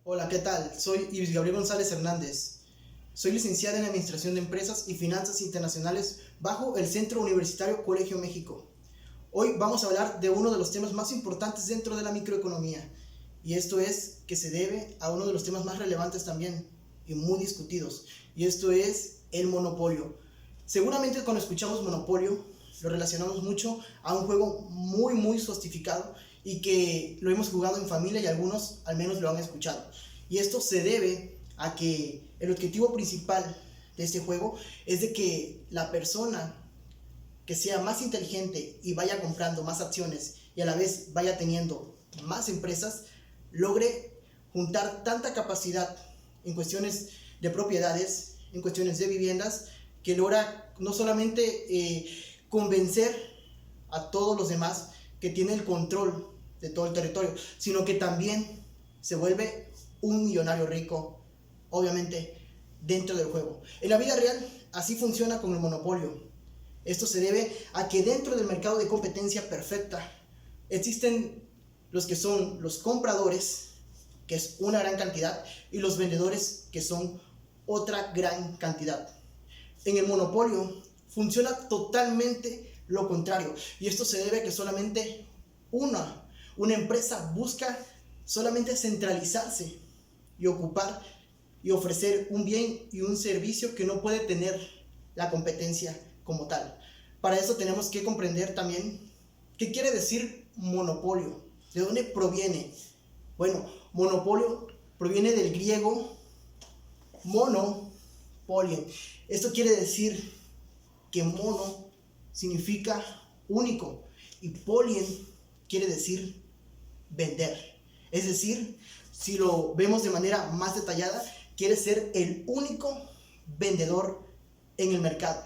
Hola, ¿qué tal? Soy Luis Gabriel González Hernández. Soy licenciado en Administración de Empresas y Finanzas Internacionales bajo el Centro Universitario Colegio México. Hoy vamos a hablar de uno de los temas más importantes dentro de la microeconomía, y esto es que se debe a uno de los temas más relevantes también y muy discutidos, y esto es el monopolio. Seguramente cuando escuchamos monopolio lo relacionamos mucho a un juego muy sofisticado y que lo hemos jugado en familia y algunos al menos lo han escuchado. Y esto se debe a que el objetivo principal de este juego es de que la persona que sea más inteligente y vaya comprando más acciones y a la vez vaya teniendo más empresas, logre juntar tanta capacidad en cuestiones de propiedades, en cuestiones de viviendas, que logra no solamente convencer a todos los demás que tiene el control de todo el territorio, sino que también se vuelve un millonario rico, obviamente, dentro del juego. En la vida real, así funciona con el monopolio. Esto se debe a que dentro del mercado de competencia perfecta existen los que son los compradores, que es una gran cantidad, y los vendedores, que son otra gran cantidad. En el monopolio funciona totalmente lo contrario, y esto se debe a que solamente una empresa busca solamente centralizarse y ocupar y ofrecer un bien y un servicio que no puede tener la competencia como tal. Para eso tenemos que comprender también qué quiere decir monopolio, de dónde proviene. Bueno, monopolio proviene del griego mono, polien. Esto quiere decir que mono significa único y polien quiere decir vender. Es decir, si lo vemos de manera más detallada, quiere ser el único vendedor en el mercado.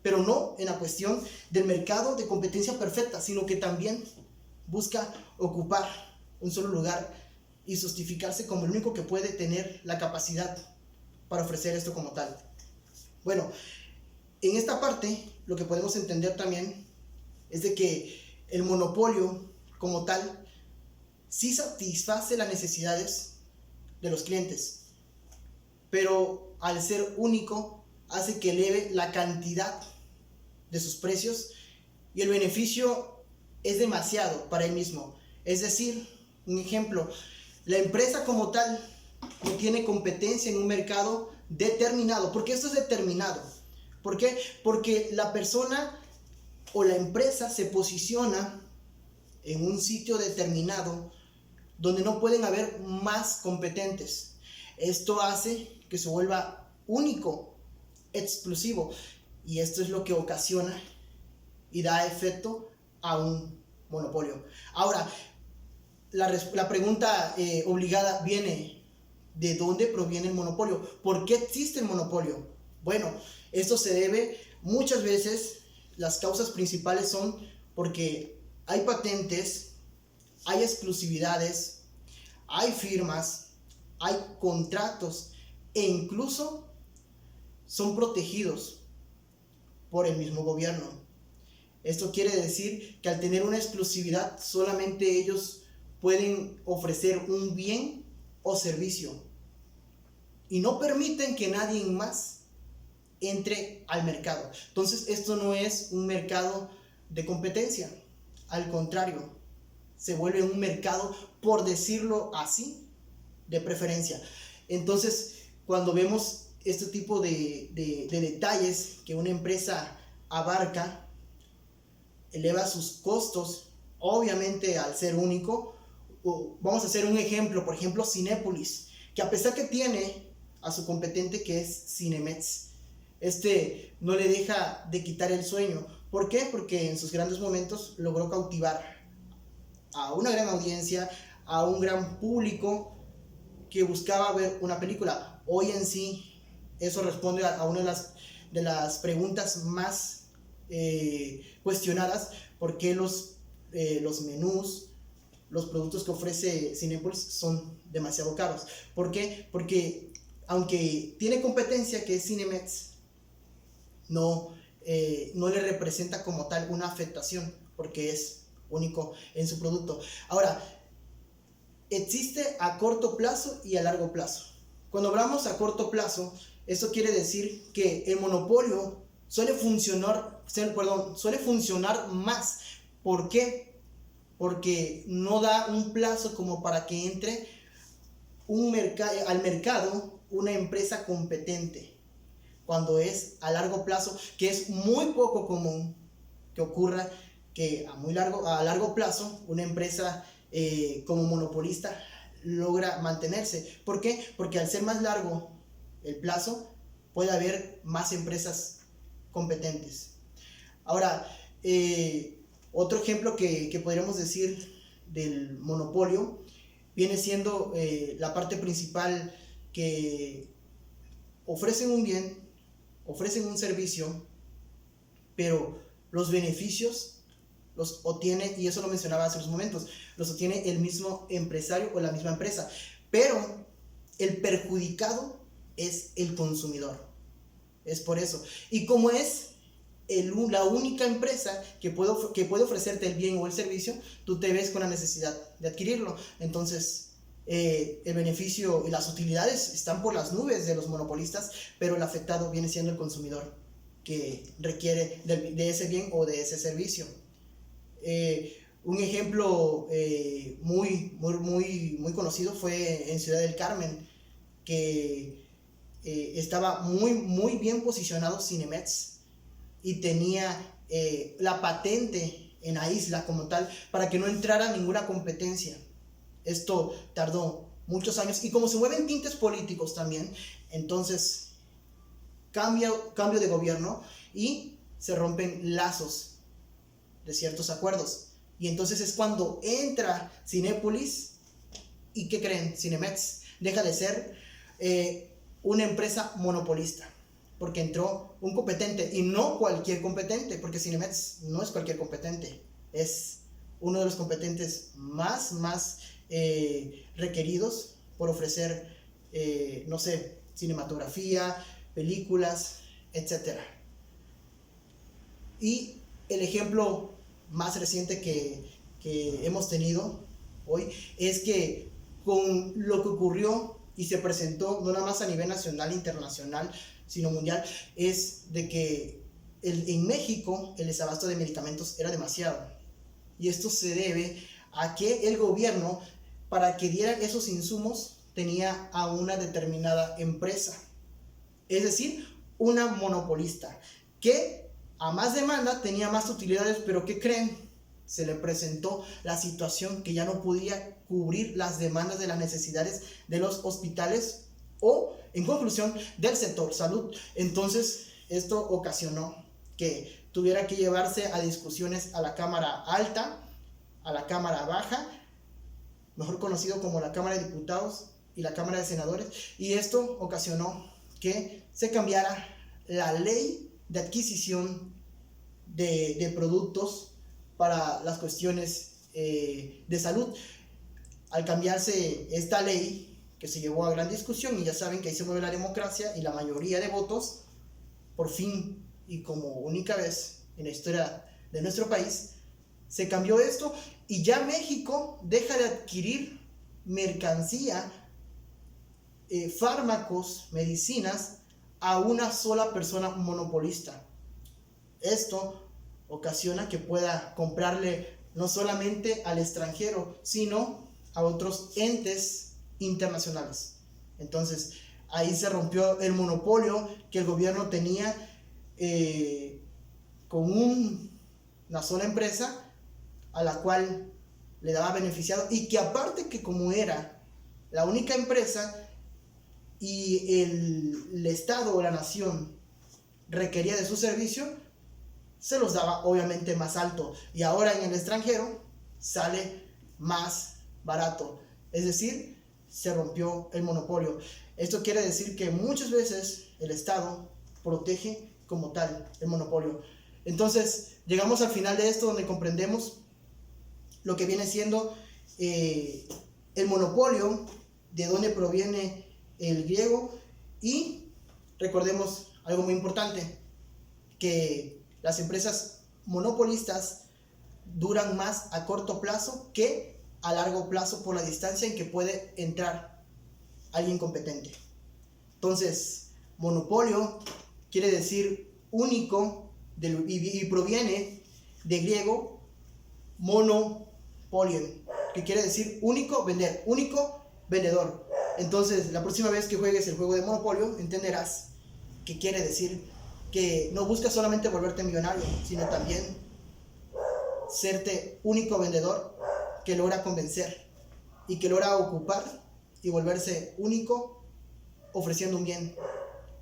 Pero no en la cuestión del mercado de competencia perfecta, sino que también busca ocupar un solo lugar y justificarse como el único que puede tener la capacidad para ofrecer esto como tal. Bueno, en esta parte lo que podemos entender también es de que el monopolio como tal sí satisface las necesidades de los clientes, pero al ser único hace que eleve la cantidad de sus precios y el beneficio es demasiado para él mismo. Es decir, un ejemplo, la empresa como tal no tiene competencia en un mercado determinado, porque esto es determinado. ¿Por qué? Porque la persona o la empresa se posiciona en un sitio determinado donde no pueden haber más competentes. Esto hace que se vuelva único, exclusivo, y esto es lo que ocasiona y da efecto a un monopolio. Ahora, la pregunta obligada viene: ¿de dónde proviene el monopolio? ¿Por qué existe el monopolio? Bueno, esto se debe muchas veces, las causas principales son porque hay patentes, hay exclusividades, hay firmas, hay contratos e incluso son protegidos por el mismo gobierno. Esto quiere decir que al tener una exclusividad solamente ellos pueden ofrecer un bien o servicio y no permiten que nadie más entre al mercado. Entonces esto no es un mercado de competencia, al contrario, se vuelve un mercado, por decirlo así, de preferencia. Entonces, cuando vemos este tipo de detalles que una empresa abarca, eleva sus costos, obviamente al ser único. Vamos a hacer un ejemplo, por ejemplo Cinépolis, que a pesar que tiene a su competente que es Cinemex, no le deja de quitar el sueño. ¿Por qué? Porque en sus grandes momentos logró cautivar a una gran audiencia, a un gran público que buscaba ver una película. Hoy en sí, eso responde a una de las preguntas más cuestionadas: ¿por qué los menús, los productos que ofrece Cinépolis son demasiado caros? ¿Por qué? Porque aunque tiene competencia que es Cinemex, no le representa como tal una afectación, porque es único en su producto. Ahora, existe a corto plazo y a largo plazo. Cuando hablamos a corto plazo, esto quiere decir que el monopolio suele funcionar más. ¿Por qué? Porque no da un plazo como para que entre al mercado una empresa competente. Cuando es a largo plazo, que es muy poco común que ocurra que a largo plazo una empresa como monopolista logra mantenerse. ¿Por qué? Porque al ser más largo el plazo, puede haber más empresas competentes. Ahora, otro ejemplo que podríamos decir del monopolio viene siendo la parte principal, que ofrecen un bien, ofrecen un servicio, pero los beneficios los obtiene, y eso lo mencionaba hace unos momentos, los obtiene el mismo empresario o la misma empresa, pero el perjudicado es el consumidor. Es por eso. Y como es la única empresa que puede ofrecerte el bien o el servicio, tú te ves con la necesidad de adquirirlo. Entonces, el beneficio y las utilidades están por las nubes de los monopolistas, pero el afectado viene siendo el consumidor, que requiere de ese bien o de ese servicio. Un ejemplo muy conocido fue en Ciudad del Carmen, que estaba muy bien posicionado Cinemex, y tenía la patente en la isla como tal, para que no entrara ninguna competencia. Esto tardó muchos años, y como se mueven tintes políticos también, entonces cambio de gobierno y se rompen lazos de ciertos acuerdos, y entonces es cuando entra Cinépolis. ¿Y qué creen? Cinemex deja de ser una empresa monopolista, porque entró un competente, y no cualquier competente, porque Cinemex no es cualquier competente, es uno de los competentes más requeridos por ofrecer, no sé, cinematografía, películas, etc. Y el ejemplo más reciente que hemos tenido hoy es que con lo que ocurrió y se presentó no nada más a nivel nacional e internacional, sino mundial, es de que en México el desabasto de medicamentos era demasiado, y esto se debe a que el gobierno, para que diera esos insumos, tenía a una determinada empresa, es decir, una monopolista, que a más demanda tenía más utilidades. Pero ¿qué creen? Se le presentó la situación que ya no podía cubrir las demandas de las necesidades de los hospitales, o en conclusión del sector salud. Entonces esto ocasionó que tuviera que llevarse a discusiones a la Cámara Alta, a la Cámara Baja, mejor conocido como la Cámara de Diputados y la Cámara de Senadores, y esto ocasionó que se cambiara la ley de adquisición de productos para las cuestiones de salud. Al cambiarse esta ley, que se llevó a gran discusión, y ya saben que ahí se mueve la democracia y la mayoría de votos, por fin y como única vez en la historia de nuestro país, se cambió esto, y ya México deja de adquirir mercancía, fármacos, medicinas, a una sola persona monopolista. Esto ocasiona que pueda comprarle no solamente al extranjero, sino a otros entes internacionales. Entonces ahí se rompió el monopolio que el gobierno tenía con una sola empresa, a la cual le daba beneficiado, y que aparte, que como era la única empresa y el Estado o la nación requería de su servicio, se los daba obviamente más alto, y ahora en el extranjero sale más barato. Es decir, se rompió el monopolio. Esto quiere decir que muchas veces el Estado protege como tal el monopolio. Entonces llegamos al final de esto, donde comprendemos lo que viene siendo el monopolio, de dónde proviene el griego, y recordemos algo muy importante, que las empresas monopolistas duran más a corto plazo que a largo plazo por la distancia en que puede entrar alguien competente. Entonces, monopolio quiere decir único y proviene de griego monopolion, que quiere decir único, vender, único, vendedor. Entonces, la próxima vez que juegues el juego de monopolio, entenderás que quiere decir que no buscas solamente volverte millonario, sino también serte único vendedor que logra convencer y que logra ocupar y volverse único ofreciendo un bien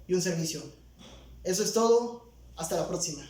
y un servicio. Eso es todo. Hasta la próxima.